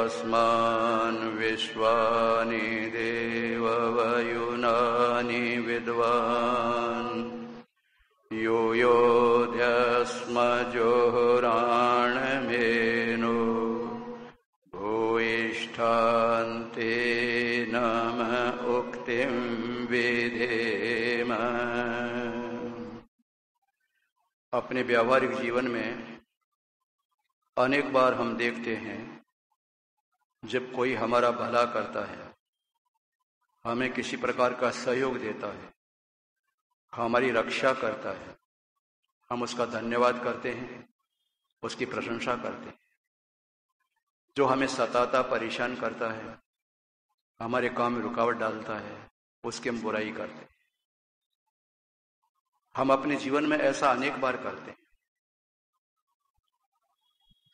अस्मान् विश्वानि देववयुनानि विद्वान् यूयोऽध्यस्मजोराणमेनो भूयिष्ठान्ते नम उक्तिं विधेम। अपने व्यावहारिक जीवन में अनेक बार हम देखते हैं जब कोई हमारा भला करता है, हमें किसी प्रकार का सहयोग देता है, हमारी रक्षा करता है, हम उसका धन्यवाद करते हैं, उसकी प्रशंसा करते हैं। जो हमें सताता परेशान करता है, हमारे काम में रुकावट डालता है, उसकी हम बुराई करते हैं। हम अपने जीवन में ऐसा अनेक बार करते हैं।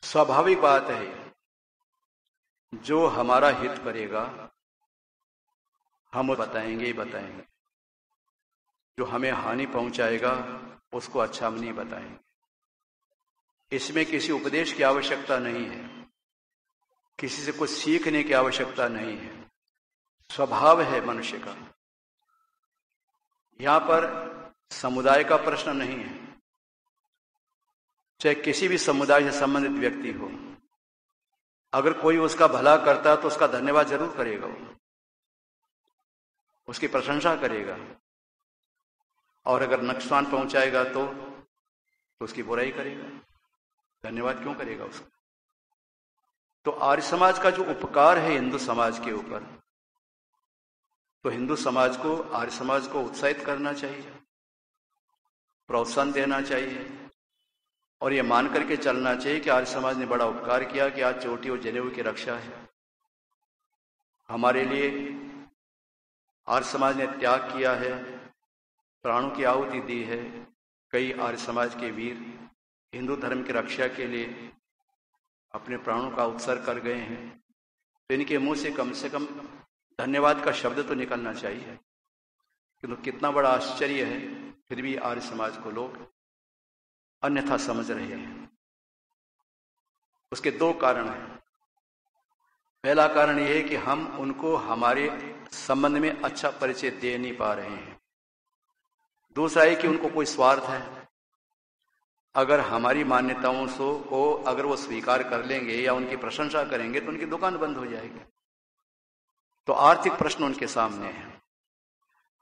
स्वाभाविक बात है, जो हमारा हित करेगा हम बताएंगे ही बताएंगे, जो हमें हानि पहुंचाएगा उसको अच्छा हम नहीं बताएंगे। इसमें किसी उपदेश की आवश्यकता नहीं है, किसी से कुछ सीखने की आवश्यकता नहीं है, स्वभाव है मनुष्य का। यहां पर समुदाय का प्रश्न नहीं है, चाहे किसी भी समुदाय से संबंधित व्यक्ति हो, अगर कोई उसका भला करता है तो उसका धन्यवाद जरूर करेगा, वो उसकी प्रशंसा करेगा, और अगर नुकसान पहुंचाएगा तो उसकी बुराई करेगा। धन्यवाद क्यों करेगा उसका? तो आर्य समाज का जो उपकार है हिंदू समाज के ऊपर, तो हिंदू समाज को, आर्य समाज को उत्साहित करना चाहिए, प्रोत्साहन देना चाहिए, और ये मान करके चलना चाहिए कि आर्य समाज ने बड़ा उपकार किया कि आज चोटी और जनेऊ की रक्षा है। हमारे लिए आर्य समाज ने त्याग किया है, प्राणों की आहुति दी है। कई आर्य समाज के वीर हिंदू धर्म की रक्षा के लिए अपने प्राणों का उत्सर्ग कर गए हैं, तो इनके मुंह से कम धन्यवाद का शब्द तो निकलना चाहिए। किंतु कितना बड़ा आश्चर्य है, फिर भी आर्य समाज को लोग अन्यथा समझ रहे हैं। उसके दो कारण हैं। पहला कारण यह है कि हम उनको हमारे संबंध में अच्छा परिचय दे नहीं पा रहे हैं। दूसरा है कि उनको कोई स्वार्थ है। अगर हमारी मान्यताओं को अगर वो स्वीकार कर लेंगे या उनकी प्रशंसा करेंगे तो उनकी दुकान बंद हो जाएगी। तो आर्थिक प्रश्न उनके सामने है।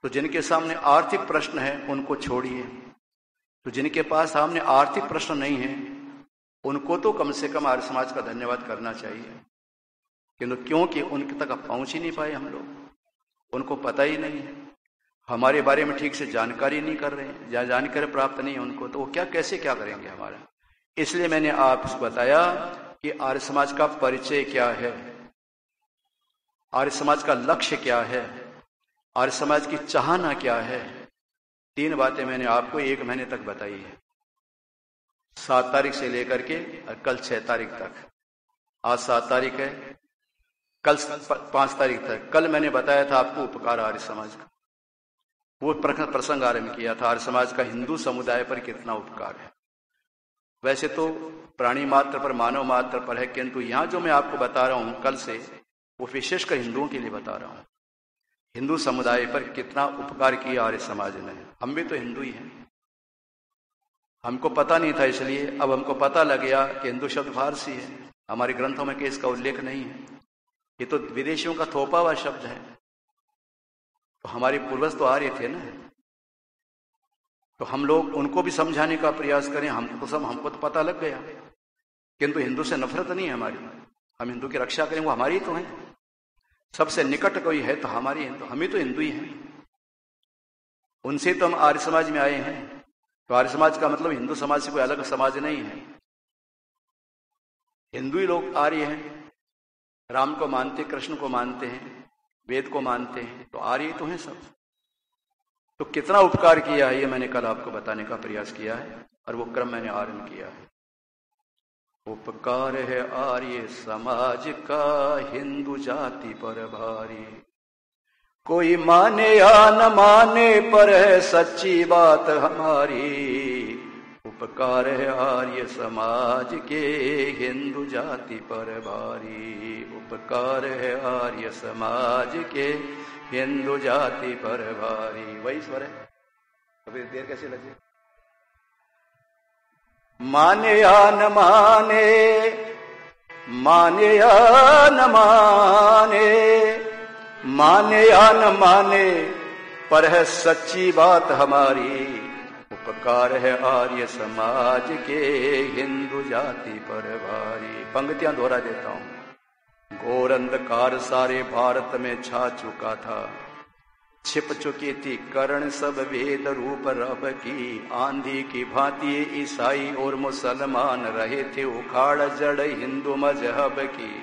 तो जिनके सामने आर्थिक प्रश्न है उनको छोड़िए, तो जिनके पास सामने आर्थिक प्रश्न नहीं है उनको तो कम से कम आर्य समाज का धन्यवाद करना चाहिए। किंतु क्योंकि उनके तक पहुंच ही नहीं पाए हम लोग, उनको पता ही नहीं है, हमारे बारे में ठीक से जानकारी नहीं कर रहे हैं, या जानकारी प्राप्त नहीं है उनको, तो वो कैसे क्या करेंगे हमारा। इसलिए मैंने आपको बताया कि आर्य समाज का परिचय क्या है, आर्य समाज का लक्ष्य क्या है, आर्य समाज की चाहना क्या है। 3 बातें मैंने आपको 1 महीने तक बताई है, 7 तारीख से लेकर के कल 6 तारीख तक। आज 7 तारीख है, कल 5 तारीख तक। कल मैंने बताया था आपको उपकार आर्य समाज का, वो प्रसंग आरंभ किया था, आर्य समाज का हिंदू समुदाय पर कितना उपकार है। वैसे तो प्राणी मात्र पर, मानव मात्र पर है, किंतु यहां जो मैं आपको बता रहा हूं कल से, वो विशेषकर हिंदुओं के लिए बता रहा हूं। हिंदू समुदाय पर कितना उपकार किया आर्य समाज ने। हम भी तो हिंदू ही हैं, हमको पता नहीं था, इसलिए अब हमको पता लग गया कि हिंदू शब्द फारसी है, हमारे ग्रंथों में इसका उल्लेख नहीं है, ये तो विदेशियों का थोपा हुआ शब्द है। तो हमारे पूर्वज तो आर्य थे ना, तो हम लोग उनको भी समझाने का प्रयास करें। हमको तो पता लग गया, किंतु हिंदू से नफरत नहीं है हमारी, हम हिंदू की रक्षा करें, वो हमारी तो है, सबसे निकट कोई है तो हमारी है, तो हम ही तो हिंदू ही हैं, उनसे तो हम आर्य समाज में आए हैं। तो आर्य समाज का मतलब हिंदू समाज से कोई अलग समाज नहीं है, हिंदू ही लोग आर्य हैं, राम को मानते, कृष्ण को मानते हैं, वेद को मानते हैं, तो आर्य तो हैं सब। तो कितना उपकार किया है ये मैंने कल आपको बताने का प्रयास किया है, और वो क्रम मैंने आरंभ किया है। उपकार है आर्य समाज का हिंदू जाति पर भारी, कोई माने या न माने पर है सच्ची बात हमारी। उपकार है आर्य समाज के, हिंदू जाति पर भारी। उपकार है आर्य समाज के, हिंदू जाति पर भारी। वही स्वर है, अभी देर कैसे लगे? माने या न माने, माने या न माने, माने या न माने, पर है सच्ची बात हमारी। उपकार है आर्य समाज के, हिंदू जाति पर भारी। पंक्तियां दोहरा देता हूं। घोर अंधकार सारे भारत में छा चुका था, छिप चुकी थी करण सब वेद रूप रब की। आंधी की भांति ईसाई और मुसलमान रहे थे उखाड़ जड़ हिंदू मजहब की।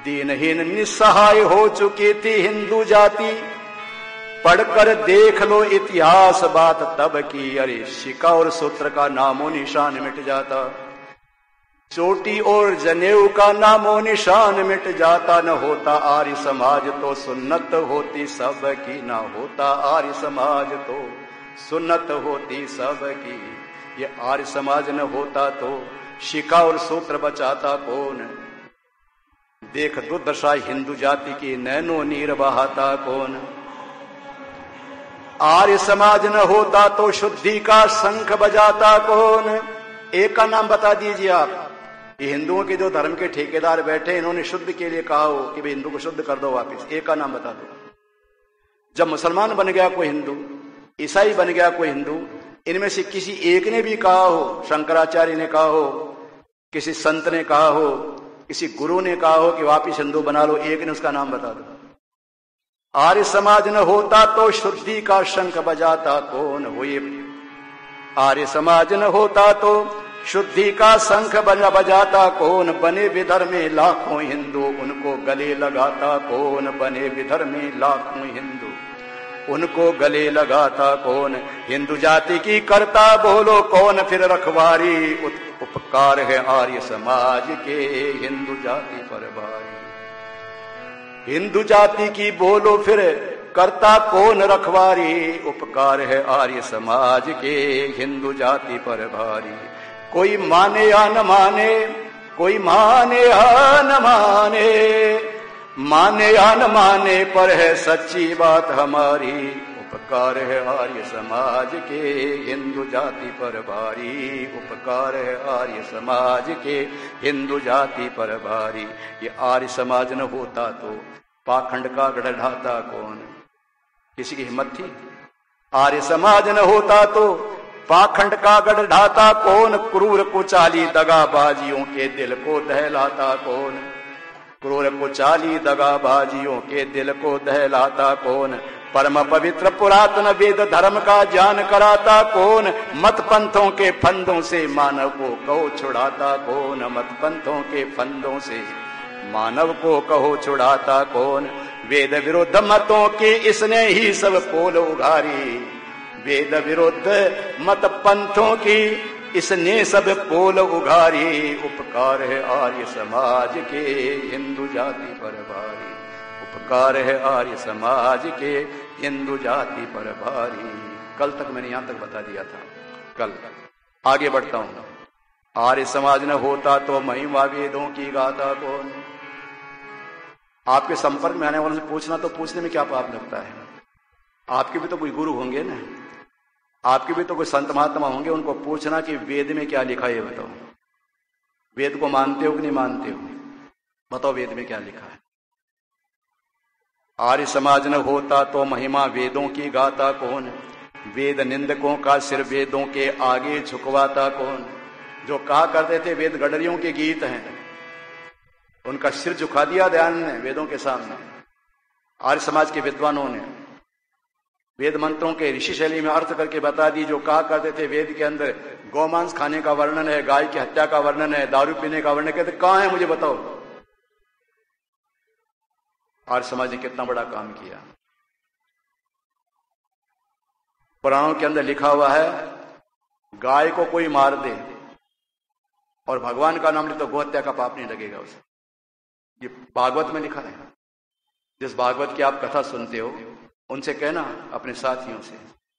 दीनहीन निस्सहाय हो चुकी थी हिंदू जाति, पढ़कर देख लो इतिहास बात तब की। अरे शिका और सूत्र का नामो निशान मिट जाता, चोटी और जनेऊ का नामो निशान मिट जाता। न होता आर्य समाज तो सुन्नत होती सब की, न होता आर्य समाज तो सुन्नत होती सब की। ये आर्य समाज न होता तो शिका और सूत्र बचाता कौन। देख दुर्दशा हिंदू जाति की, नैनो नीर बहाता कौन। आर्य समाज न होता तो शुद्धि का शंख बजाता कौन। एक का नाम बता दीजिए आप। ये हिंदुओं के जो धर्म के ठेकेदार बैठे, इन्होंने शुद्ध के लिए कहा हो कि भाई हिंदू को शुद्ध कर दो वापस। एक का नाम बता दो। जब मुसलमान बन गया कोई हिंदू, ईसाई बन गया कोई हिंदू, इनमें से किसी एक ने भी कहा हो, शंकराचार्य ने कहा हो, किसी संत ने कहा हो, किसी गुरु ने कहा हो कि वापिस हिंदू बना लो, एक ने उसका नाम बता दो। आर्य समाज न होता तो शुद्धि का शंख बजाता कौन। हो ये आर्य समाज न होता तो शुद्धि का शंख बजाता कौन। बने विधर्म में लाखों हिंदू, उनको गले लगाता कौन। बने विधर्म में लाखों हिंदू, उनको गले लगाता कौन। हिंदू जाति की करता बोलो कौन फिर रखवारी। उपकार है आर्य समाज के, हिंदू जाति पर भारी। हिंदू जाति की बोलो फिर करता कौन रखवारी। उपकार है आर्य समाज के, हिंदू जाति पर भारी। कोई माने या न माने, कोई माने या न माने, माने या न माने, पर है सच्ची बात हमारी। उपकार है आर्य समाज के, हिंदू जाति पर भारी। उपकार है आर्य समाज के, हिंदू जाति पर भारी। ये आर्य समाज न होता तो पाखंड का गढ़ ढाता कौन। किसी की हिम्मत थी? आर्य समाज न होता तो पाखंड का गढ़ ढाता कौन। क्रूर कुचाली दगाबाजियों के दिल को दहलाता कौन। क्रूर कुचाली दगाबाजियों के दिल को दहलाता कौन। परम पवित्र पुरातन वेद धर्म का ज्ञान कराता कौन। मत पंथों के फंदों से मानव को कहो छुड़ाता कौन। मत पंथों के फंदों से मानव को कहो छुड़ाता कौन। वेद विरुद्ध मतों की इसने ही सब पोल उघारी। वेद विरुद्ध मत पंथों की इसने सब पोल उघारी। उपकार है आर्य समाज के, हिंदू जाति पर भारी। उपकार है आर्य समाज के, हिंदू जाति पर भारी। कल तक मैंने यहां तक बता दिया था। कल आगे बढ़ता हूं। आर्य समाज न होता तो महिमा वेदों की गाथा कौन। आपके संपर्क में आने वालों से पूछना, तो पूछने में क्या पाप लगता है। आपके भी तो कोई गुरु होंगे ना, आपके भी तो कोई संत महात्मा होंगे, उनको पूछना कि वेद में क्या लिखा है ये बताओ। वेद को मानते हो कि नहीं मानते हो, बताओ वेद में क्या लिखा है। आर्य समाज न होता तो महिमा वेदों की गाता कौन। वेद निंदकों का सिर वेदों के आगे झुकवाता कौन। जो कहा करते थे वेद गडरियों के गीत हैं, उनका सिर झुका दिया दयान ने वेदों के सामने। आर्य समाज के विद्वानों ने वेद मंत्रों के ऋषि शैली में अर्थ करके बता दी। जो कहा करते थे वेद के अंदर गौमांस खाने का वर्णन है, गाय की हत्या का वर्णन है, दारू पीने का वर्णन, कहते कहां है मुझे बताओ। आर्य समाज ने कितना बड़ा काम किया। पुराणों के अंदर लिखा हुआ है गाय को कोई मार दे और भगवान का नाम ले तो गोहत्या का पाप नहीं लगेगा उसे। ये भागवत में लिखा है। जिस भागवत की आप कथा सुनते हो उनसे कहना, अपने साथियों से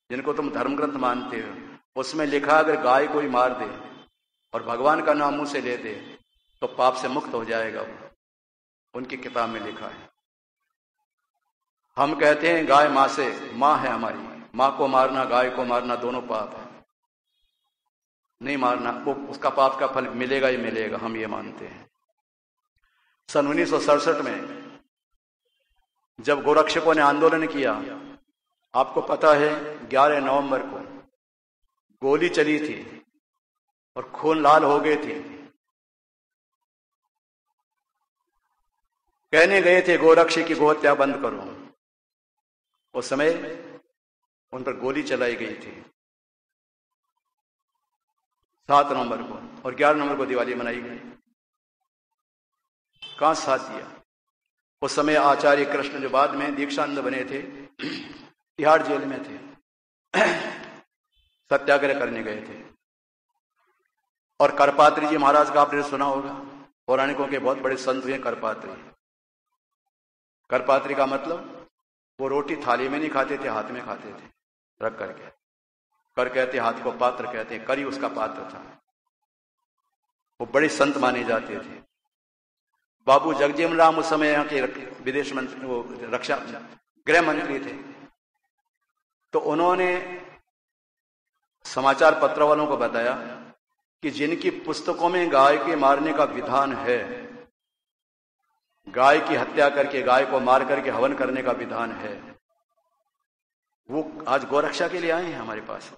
जिनको तुम धर्म ग्रंथ मानते हो, उसमें लिखा अगर गाय कोई मार दे और भगवान का नाम मुंह से ले दे तो पाप से मुक्त हो जाएगा वो, उनकी किताब में लिखा है। हम कहते हैं गाय मां से, मां है हमारी, मां को मारना गाय को मारना दोनों पाप है, नहीं मारना, वो उसका पाप का फल मिलेगा ही मिलेगा, हम ये मानते हैं। सन 1967 में जब गोरक्षकों ने आंदोलन किया, आपको पता है 11 नवंबर को गोली चली थी और खून लाल हो गए थे। कहने गए थे गोरक्षक की गोहत्या बंद करो, उस समय उन पर गोली चलाई गई थी 7 नवंबर को, और 11 नवंबर को दिवाली मनाई गई। कहां साथ दिया? उस समय आचार्य कृष्ण जो बाद में दीक्षानंद बने थे, तिहाड़ जेल में थे, सत्याग्रह करने गए थे। और करपात्री जी महाराज का आपने सुना होगा, पौराणिकों के बहुत बड़े संत हुए करपात्री। करपात्री का मतलब वो रोटी थाली में नहीं खाते थे, हाथ में खाते थे रख करके। कर कहते हाथ को पात्र कहते हैं, करी उसका पात्र था। वो बड़े संत माने जाते थे। बाबू जगजीवन राम उस समय यहाँ के विदेश मंत्री, वो रक्षा गृह मंत्री थे, तो उन्होंने समाचार पत्र वालों को बताया कि जिनकी पुस्तकों में गाय के मारने का विधान है, गाय की हत्या करके, गाय को मार करके हवन करने का विधान है, वो आज गोरक्षा के लिए आए हैं हमारे पास।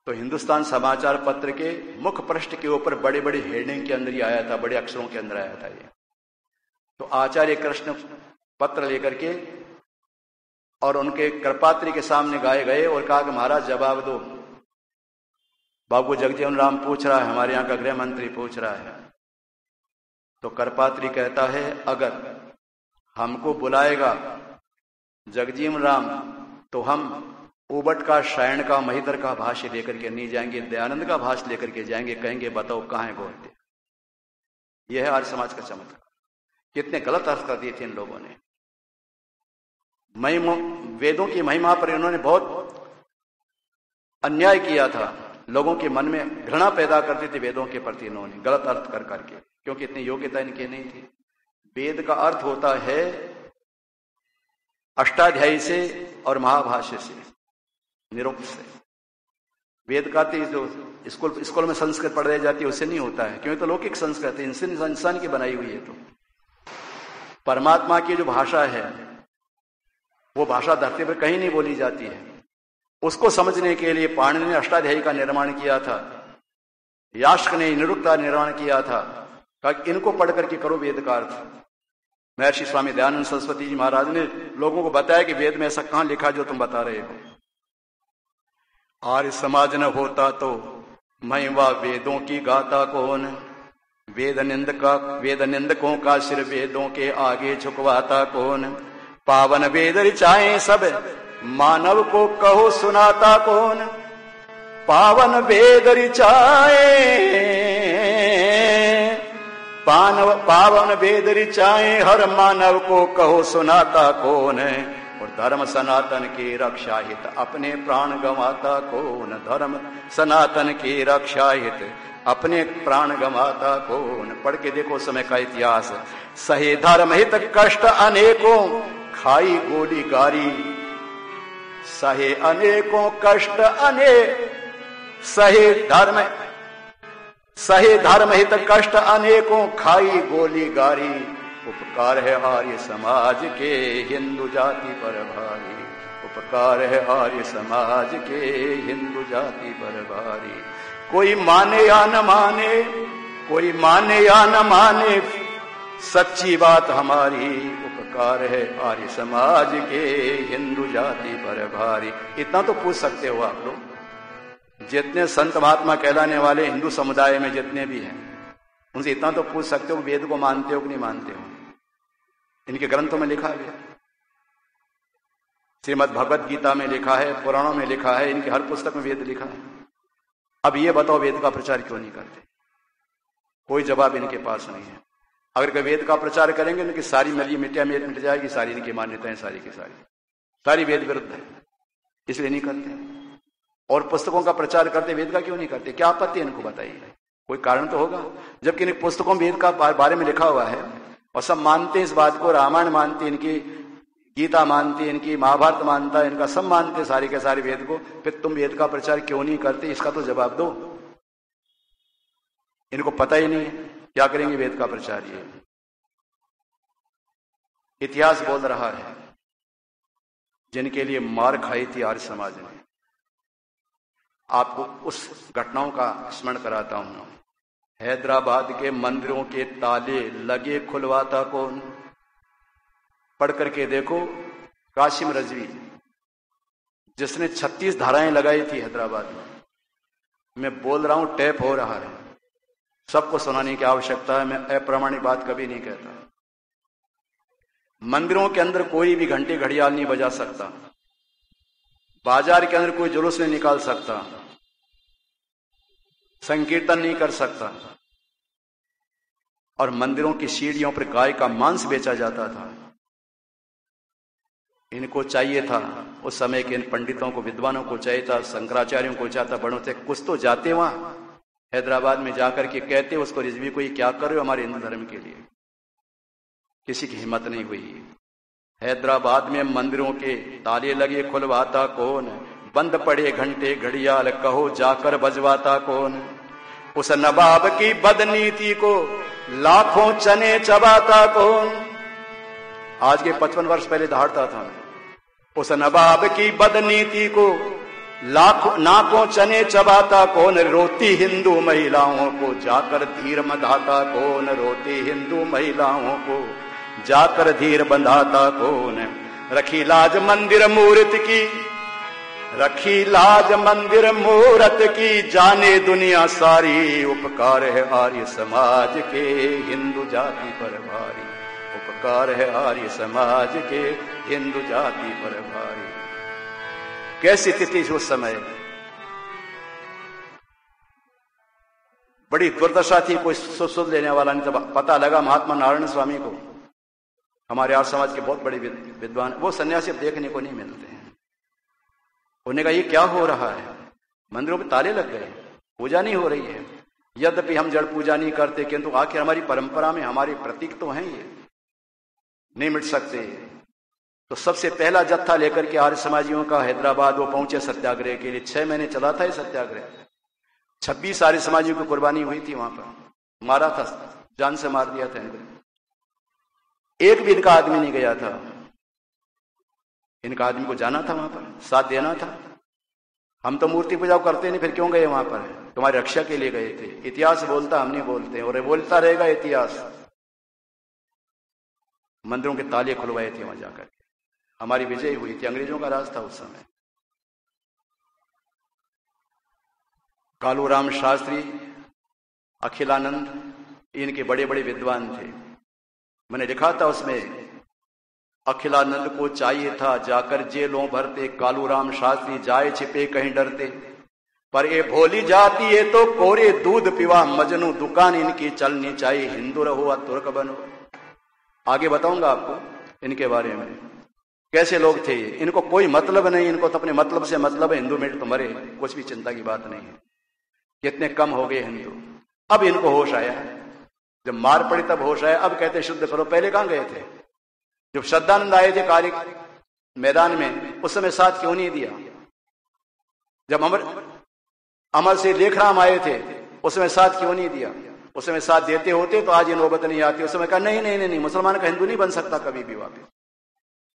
तो हिंदुस्तान समाचार पत्र के मुख्य पृष्ठ के ऊपर बड़े बड़े हेडिंग के अंदर ही आया था, बड़े अक्षरों के अंदर आया था ये। तो आचार्य कृष्ण पत्र लेकर के और उनके कृपात्री के सामने गाए गए और कहा कि महाराज जवाब दो, बाबू जगजीवन राम पूछ रहा है, हमारे यहां का गृह मंत्री पूछ रहा है। तो करपात्री कहता है अगर हमको बुलाएगा जगजीवन राम तो हम उबट का, शायण का, महिधर का भाष्य लेकर के नहीं जाएंगे, दयानंद का भाष्य लेकर के जाएंगे, कहेंगे बताओ कहां है गोहत्या। यह है आर्य समाज का चमत्कार। कितने गलत अर्थ कर दिए थे इन लोगों ने। वेदों की महिमा पर इन्होंने बहुत अन्याय किया था, लोगों के मन में घृणा पैदा करते थे वेदों के प्रति इन्होंने, गलत अर्थ कर करके, क्योंकि इतनी योग्यता इनकी नहीं थी। वेद का अर्थ होता है अष्टाध्यायी से और महाभाष्य से, निरुक्त से। वेद का जो स्कूल में संस्कृत पढ़ाई जाती है उससे नहीं होता है, क्योंकि तो लौकिक संस्कृत है, इंसान की बनाई हुई है। तो परमात्मा की जो भाषा है वो भाषा धरती पर कहीं नहीं बोली जाती है। उसको समझने के लिए पाणिनि ने अष्टाध्यायी का निर्माण किया था, यास्क ने निरुक्त का निर्माण किया था, कि इनको पढ़ करके करो वेद का अर्थ। महर्षि स्वामी दयानंद सरस्वती जी महाराज ने लोगों को बताया कि वेद में ऐसा कहां लिखा जो तुम बता रहे हो। आर्य समाज न होता तो महिमा वेदों की गाता कौन, वेद निंदकों का सिर वेदों के आगे झुकवाता कौन, पावन वेद ऋचाएं सब मानव को कहो सुनाता कौन, पावन वेद ऋचाएं पावन वेद ऋचाएं हर मानव को कहो सुनाता कौन, और धर्म सनातन की रक्षा हित अपने प्राण गंवाता कौन, धर्म सनातन की रक्षा हित अपने प्राण गंवाता कौन। पढ़ के देखो समय का इतिहास। सहे धर्म हित कष्ट अनेकों खाई गोली गारी, सहे अनेकों कष्ट सहे धर्म हित कष्ट अनेकों खाई गोली गारी, उपकार है आर्य समाज के हिंदू जाति पर भारी, उपकार है आर्य समाज के हिंदू जाति पर भारी। कोई माने या न माने, कोई माने या न माने, सच्ची बात हमारी, उपकार है आर्य समाज के हिंदू जाति पर भारी। इतना तो पूछ सकते हो आप लोग, जितने संत महात्मा कहलाने वाले हिंदू समुदाय में जितने भी हैं, उनसे इतना तो पूछ सकते हो वेद को मानते हो कि नहीं मानते हो। इनके ग्रंथों में लिखा गया, श्रीमद् भगवत गीता में लिखा है, पुराणों में लिखा है, इनकी हर पुस्तक में वेद लिखा है। अब ये बताओ वेद का प्रचार क्यों नहीं करते? कोई जवाब इनके पास नहीं है। अगर कोई वेद का प्रचार करेंगे इनकी सारी मिट्टियां मिट जाएगी, सारी इनकी मान्यताएं सारी की सारी वेद विरुद्ध है, इसलिए नहीं करते। और पुस्तकों का प्रचार करते, वेद का क्यों नहीं करते? क्या आपत्ति है इनको, बताइए, कोई कारण तो होगा। जबकि इन पुस्तकों में वेद का बारे में लिखा हुआ है और सब मानते हैं इस बात को, रामायण मानते, इनकी गीता मानती, इनकी महाभारत मानता है, इनका सब मानते सारे के सारे वेद को, फिर तुम वेद का प्रचार क्यों नहीं करते? इसका तो जवाब दो। इनको पता ही नहीं है, क्या करेंगे वेद का प्रचार? ये इतिहास बोल रहा है जिनके लिए मार खाई थी आर्य समाज ने। आपको उस घटनाओं का स्मरण कराता हूं। हैदराबाद के मंदिरों के ताले लगे खुलवाता कौन? पढ़ करके देखो, कासिम रजवी, जिसने 36 धाराएं लगाई थी हैदराबाद में। मैं बोल रहा हूं, टैप हो रहा है, सबको सुनाने की आवश्यकता है, मैं अप्रामाणिक बात कभी नहीं कहता। मंदिरों के अंदर कोई भी घंटे घड़ियाल नहीं बजा सकता, बाजार के अंदर कोई जुलूस नहीं निकाल सकता, संकीर्तन नहीं कर सकता, और मंदिरों की सीढ़ियों पर गाय का मांस बेचा जाता था। इनको चाहिए था, उस समय के इन पंडितों को, विद्वानों को चाहिए था, शंकराचार्यों को चाहता, बड़ों से कुछ तो जाते वहां हैदराबाद में जाकर के कहते उसको, रिजवी को ये क्या कर रहे हो हमारे हिंदू धर्म के लिए? किसी की हिम्मत नहीं हुई। हैदराबाद में मंदिरों के ताले लगे खुलवाता कौन? बंद पड़े घंटे घड़ियाल कहो जाकर बजवाता कौन? उस नवाब की बदनीति को लाखों चने चबाता कौन? आज के 55 वर्ष पहले दहाड़ता था। उस नवाब की बदनीति को लाखों नाकों चने चबाता कौन? रोती हिंदू महिलाओं को जाकर धीर बंधाता कौन? रोती हिंदू महिलाओं को जाकर धीर बंधाता कौन? रखी लाज मंदिर मूर्त की, रखी लाज मंदिर मूरत की, जाने दुनिया सारी, उपकार है आर्य समाज के हिंदू जाति पर भारी, उपकार है आर्य समाज के हिंदू जाति पर भारी। कैसी स्थिति थी उस समय, बड़ी दुर्दशा थी, कोई सुध लेने वाला नहीं था। पता लगा महात्मा नारायण स्वामी को, हमारे आर्य समाज के बहुत बड़े विद्वान, वो सन्यासी देखने को नहीं मिलते हैं। उन्होंने कहा ये क्या हो रहा है? मंदिरों पे ताले लग गए, पूजा नहीं हो रही है। यद्यपि हम जड़ पूजा नहीं करते, किंतु आखिर हमारी परंपरा में हमारे प्रतीक तो हैं, ये नहीं मिट सकते। तो सबसे पहला जत्था लेकर के आर्य समाजियों का हैदराबाद वो पहुंचे सत्याग्रह के लिए। 6 महीने चला था ये सत्याग्रह। 26 आर्य समाजियों की कुर्बानी हुई थी वहां पर, मारा था, जान से मार दिया था इनको। एक भी इनका आदमी नहीं गया था। इनका आदमी को जाना था वहां पर, साथ देना था। हम तो मूर्ति पूजा करते नहीं, फिर क्यों गए वहां पर? तुम्हारी रक्षा के लिए गए थे। इतिहास बोलता, हम नहीं बोलते, और बोलता रहेगा इतिहास। मंदिरों के ताले खुलवाए थे वहां जाकर, हमारी विजय हुई थी। अंग्रेजों का राज था उस समय। कालूराम शास्त्री, अखिलानंद, इनके बड़े बड़े विद्वान थे। मैंने लिखा था उसमें, अखिलानंद को चाहिए था जाकर जेलों भरते, कालूराम शास्त्री जाए छिपे कहीं डरते। पर ये भोली जाती है तो कोरे दूध पिवा मजनू, दुकान इनकी चलनी चाहिए, हिंदू रहो या तुर्क बनो। आगे बताऊंगा आपको इनके बारे में, कैसे लोग थे। इनको कोई मतलब नहीं, इनको तो अपने मतलब से मतलब है। हिंदू मिट तो मरे, कुछ भी चिंता की बात नहीं है। कितने कम हो गए हिंदू। अब इनको होश आया, जब मार पड़ी तब होश आया। अब कहते शुद्ध करो। पहले कहां गए थे? जब श्रद्धानंद आए थे काली मैदान में, उस समय साथ क्यों नहीं दिया? जब अमर से लेखराम आए थे, उस समय साथ क्यों नहीं दिया? उस समय साथ देते होते तो आज ये नौबत नहीं आती। उस समय कहा नहीं नहीं नहीं, मुसलमान का हिंदू नहीं बन सकता कभी भी वापस,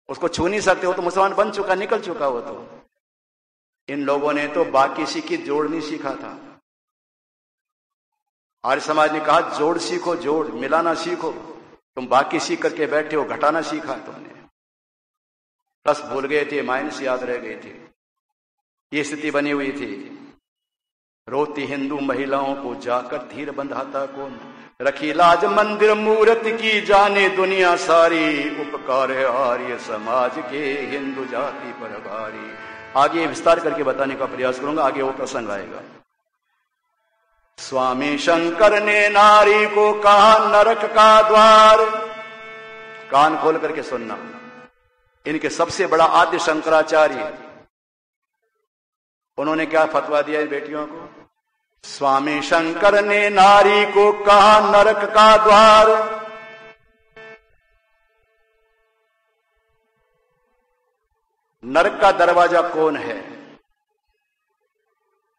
उसको छू नहीं सकते हो, तो मुसलमान बन चुका, निकल चुका हो। तो इन लोगों ने तो बाकी सीखी, जोड़ नहीं सीखा था। आर्य समाज ने कहा जोड़ सीखो, जोड़ मिलाना सीखो। तुम बाकी सीख करके बैठे हो, घटाना सीखा तुमने। प्लस भूल गए थे, माइनस याद रह गए थे। ये स्थिति बनी हुई थी। रोती हिंदू महिलाओं को जाकर धीर बंधाता कौन? रखी लाज मंदिर मूरत की, जाने दुनिया सारी, उपकार है आर्य समाज के हिंदू जाति पर भारी। आगे विस्तार करके बताने का प्रयास करूंगा, आगे वो प्रसंग आएगा। स्वामी शंकर ने नारी को कहा नरक का द्वार। कान खोल करके सुनना। इनके सबसे बड़ा आद्य शंकराचार्य उन्होंने क्या फतवा दिया इन बेटियों को? स्वामी शंकर ने नारी को कहा नरक का द्वार, नरक का दरवाजा कौन है?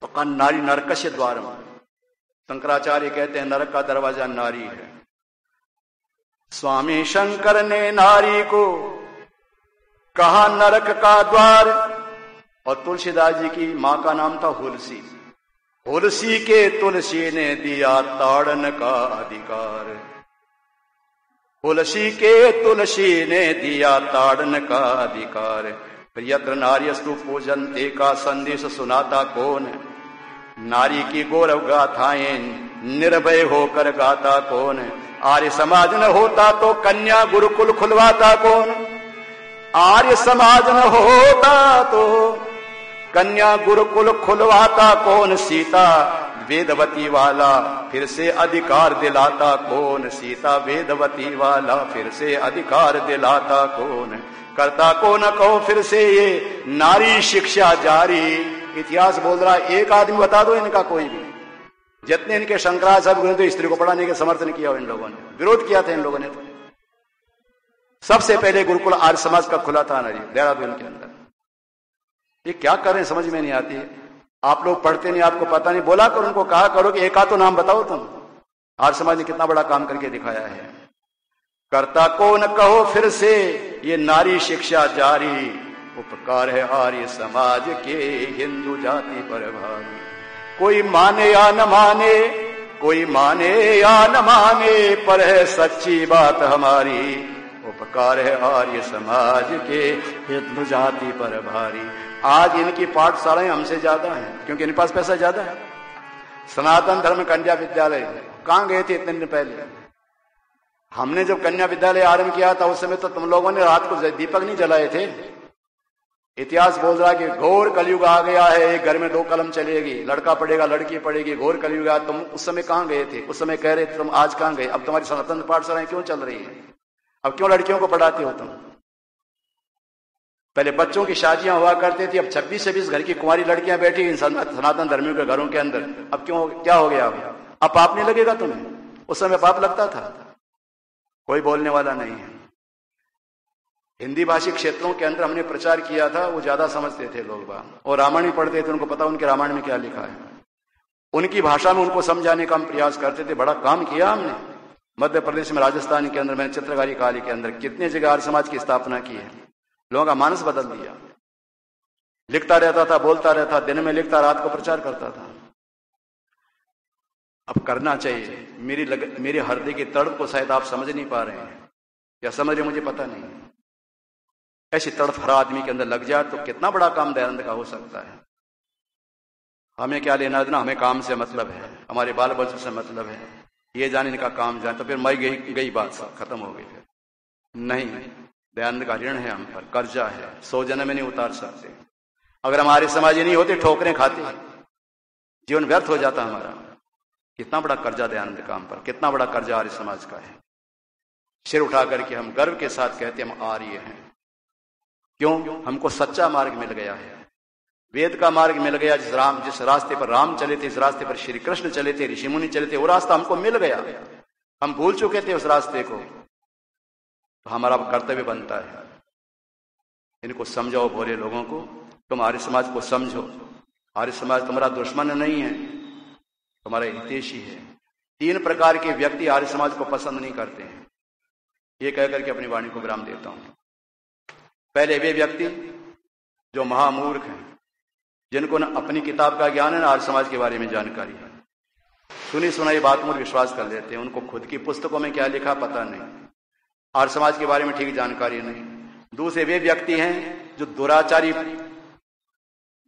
तो कहा नारी नरकस्य द्वार में। शंकराचार्य कहते हैं नरक का दरवाजा नारी है। स्वामी शंकर ने नारी को कहा नरक का द्वार। और तुलसीदास जी की मां का नाम था हुलसी। हुलसी के तुलसी ने दिया ताड़न का अधिकार, तुलसी के तुलसी ने दिया ताड़न का अधिकार। यत्र नार्यस्तु पूजन्ते का संदेश सुनाता कौन? नारी की गौरव गाथाएं निर्भय होकर गाता कौन? आर्य समाज न होता तो कन्या गुरुकुल खुलवाता कौन? आर्य समाज न होता तो कन्या गुरुकुल खुलवाता कौन? सीता वेदवती वाला फिर से अधिकार दिलाता कौन? सीता वेदवती वाला फिर से अधिकार दिलाता कौन? करता को न कहो फिर से ये नारी शिक्षा जारी। इतिहास बोल रहा है, एक आदमी बता दो इनका कोई भी, जितने इनके शंकराचार्य तो स्त्री को पढ़ाने के समर्थन किया इन लोगों ने, विरोध किया था इन लोगों ने। तो सबसे पहले गुरुकुल आर्य समाज का खुला था नारी देहरादून के अंदर। ये क्या कर रहे हैं समझ में नहीं आती। आप लोग पढ़ते नहीं, आपको पता नहीं। बोला करो उनको, कहा करो कि एक आध तो नाम बताओ तुम। आर्य समाज ने कितना बड़ा काम करके दिखाया है। करता को न कहो फिर से ये नारी शिक्षा जारी, उपकार है आर्य समाज के हिंदू जाति पर भारी। कोई माने या न माने, कोई माने या न माने, पर है सच्ची बात हमारी। उपकार है आर्य समाज के हिंदू जाति पर भारी। आज इनकी पाठशालाएं हमसे ज्यादा हैं, क्योंकि इनके पास पैसा ज्यादा है। सनातन धर्म कन्या विद्यालय कहां गए थे इतने दिन पहले? हमने जब कन्या विद्यालय आरंभ किया था उस समय तो तुम लोगों ने रात को दीपक नहीं जलाए थे। इतिहास बोल रहा है कि घोर कलयुग आ गया है, एक घर में 2 कलम चलेगी, लड़का पढ़ेगा लड़की पढ़ेगी, घोर कलयुग आ। तुम उस समय कहां गए थे? उस समय कह रहे थे तुम आज कहां गए? अब तुम्हारी सनातन पाठशालाएं क्यों चल रही है? अब क्यों लड़कियों को पढ़ाते हो तुम? पहले बच्चों की शादियां हुआ करती थी, अब 26 से 20 घर की कुंवारी लड़कियां बैठी इन सनातन धर्मियों के घरों के अंदर। अब क्यों, क्या हो गया? अब पाप नहीं लगेगा तुम्हें? उस समय पाप लगता था, कोई बोलने वाला नहीं है। हिंदी भाषी क्षेत्रों के अंदर हमने प्रचार किया था, वो ज्यादा समझते थे लोग बात, और रामायण पढ़ते थे, उनको पता उनके रामायण में क्या लिखा है। उनकी भाषा में उनको समझाने का हम प्रयास करते थे। बड़ा काम किया हमने। मध्य प्रदेश में, राजस्थान के अंदर, मैंने चित्रकारी काली के अंदर कितने जगह आर्य समाज की स्थापना की है। लोगों का मानस बदल दिया। लिखता रहता था, बोलता रहता, दिन में लिखता, रात को प्रचार करता था। अब करना चाहिए। मेरे हृदय की तड़प को शायद आप समझ नहीं पा रहे हैं, या समझ रहे मुझे पता नहीं। ऐसी तड़प हर आदमी के अंदर लग जाए तो कितना बड़ा काम दयानंद का हो सकता है। हमें क्या लेना देना, हमें काम से मतलब है, हमारे बाल बच्चों से मतलब है, ये जाने इनका काम जाने, तो फिर मर गई बात, खत्म हो गई। फिर नहीं, दयानंद का ऋण है हम पर, कर्जा है, 100 जन्म में नहीं उतार सकते। अगर हमारे समाज नहीं होते, ठोकरें खाते, जीवन व्यर्थ हो जाता हमारा। कितना बड़ा कर्जा दयानंद का हम पर, कितना बड़ा कर्जा आर्य समाज का है। सिर उठा करके हम गर्व के साथ कहते हम आर्य हैं। क्यों? हमको सच्चा मार्ग मिल गया है, वेद का मार्ग मिल गया। जिस रास्ते पर राम चले थे, जिस रास्ते पर श्री कृष्ण चले थे, ऋषि मुनि चले थे, वो रास्ता हमको मिल गया। हम भूल चुके थे उस रास्ते को, तो हमारा कर्तव्य बनता है इनको समझाओ। भोले लोगों को, तुम आर्य समाज को समझो। आर्य समाज तुम्हारा दुश्मन नहीं है, तुम्हारा हितैषी है। 3 प्रकार के व्यक्ति आर्य समाज को पसंद नहीं करते हैं। ये कहकर के अपनी वाणी को विराम देता हूं। पहले वे व्यक्ति जो महामूर्ख हैं, जिनको न अपनी किताब का ज्ञान है, ना आर्य समाज के बारे में जानकारी है। सुनी सुनाई बातों पर विश्वास कर लेते हैं, उनको खुद की पुस्तकों में क्या लिखा पता नहीं, आर्य समाज के बारे में ठीक जानकारी नहीं। दूसरे वे व्यक्ति हैं जो दुराचारी,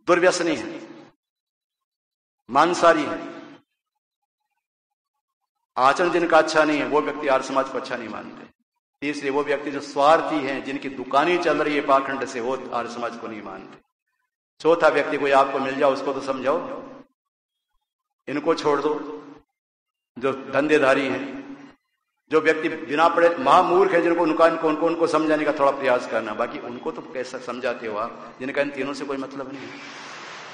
दुर्व्यसनी है, मांसाहारी है, आचरण जिनका अच्छा नहीं है, वो व्यक्ति आर्य समाज को अच्छा नहीं मानते। तीसरे वो व्यक्ति जो स्वार्थी हैं, जिनकी दुकानें चल रही है पाखंड से, वो आर्य समाज को नहीं मानते। चौथा व्यक्ति कोई आपको मिल जाओ, उसको तो समझाओ, इनको छोड़ दो जो धंधेधारी हैं। जो व्यक्ति बिना पढ़े महामूर्ख है, जिनको उनको समझाने का थोड़ा प्रयास करना, बाकी उनको तो कैसा समझाते हो आप, जिनका इन तीनों से कोई मतलब नहीं है।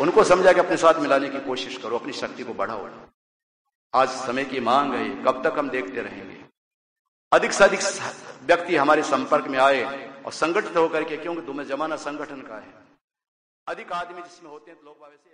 उनको समझा कि अपने साथ मिलाने की कोशिश करो, अपनी शक्ति को बढ़ाओ। आज समय की मांग है, कब तक हम देखते रहेंगे? अधिक से अधिक व्यक्ति हमारे संपर्क में आए और संगठित होकर के, क्योंकि तुम्हें जमाना संगठन का है। अधिक आदमी जिसमें होते हैं तो लोग वैसे